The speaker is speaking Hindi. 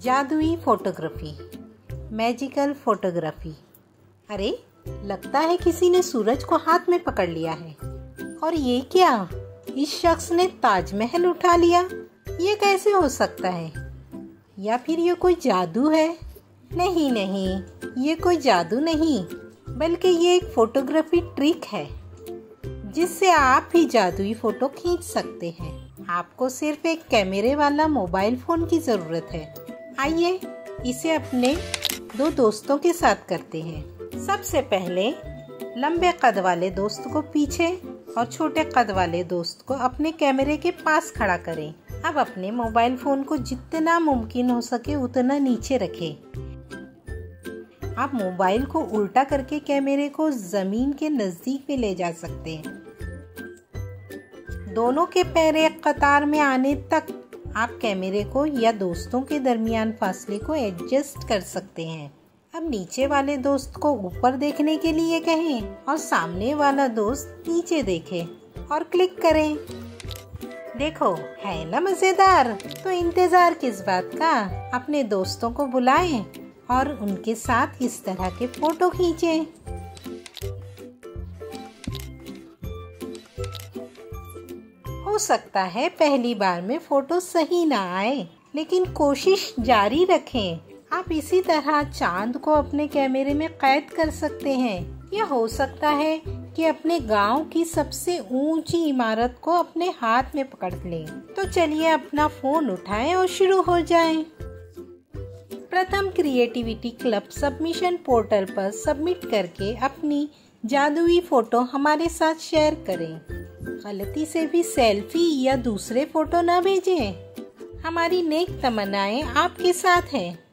जादुई फोटोग्राफी, मैजिकल फोटोग्राफी। अरे, लगता है किसी ने सूरज को हाथ में पकड़ लिया है। और ये क्या? इस शख्स ने ताजमहल उठा लिया। ये कैसे हो सकता है? या फिर ये कोई जादू है? नहीं नहीं, ये कोई जादू नहीं, बल्कि ये एक फोटोग्राफी ट्रिक है जिससे आप भी जादुई फोटो खींच सकते हैं। आपको सिर्फ एक कैमरे वाला मोबाइल फोन की जरूरत है। आइए इसे अपने 2 दोस्तों के साथ करते हैं। सबसे पहले लंबे कद वाले दोस्त को पीछे और छोटे कद वाले दोस्त को अपने कैमरे के पास खड़ा करें। अब अपने मोबाइल फोन को जितना मुमकिन हो सके उतना नीचे रखें। आप मोबाइल को उल्टा करके कैमरे को जमीन के नजदीक भी ले जा सकते हैं। दोनों के पैर एक कतार में आने तक आप कैमरे को या दोस्तों के दरमियान फासले को एडजस्ट कर सकते हैं। अब नीचे वाले दोस्त को ऊपर देखने के लिए कहें और सामने वाला दोस्त नीचे देखे और क्लिक करें। देखो, है ना मजेदार? तो इंतजार किस बात का? अपने दोस्तों को बुलाएं और उनके साथ इस तरह के फोटो खींचें। हो सकता है पहली बार में फोटो सही ना आए, लेकिन कोशिश जारी रखें। आप इसी तरह चांद को अपने कैमरे में कैद कर सकते हैं। या हो सकता है कि अपने गांव की सबसे ऊंची इमारत को अपने हाथ में पकड़ लें। तो चलिए अपना फोन उठाएं और शुरू हो जाएं। प्रथम क्रिएटिविटी क्लब सबमिशन पोर्टल पर सबमिट करके अपनी जादुई फोटो हमारे साथ शेयर करें। गलती से भी सेल्फी या दूसरे फोटो न भेजें। हमारी नेक तमन्नाएं आपके साथ हैं।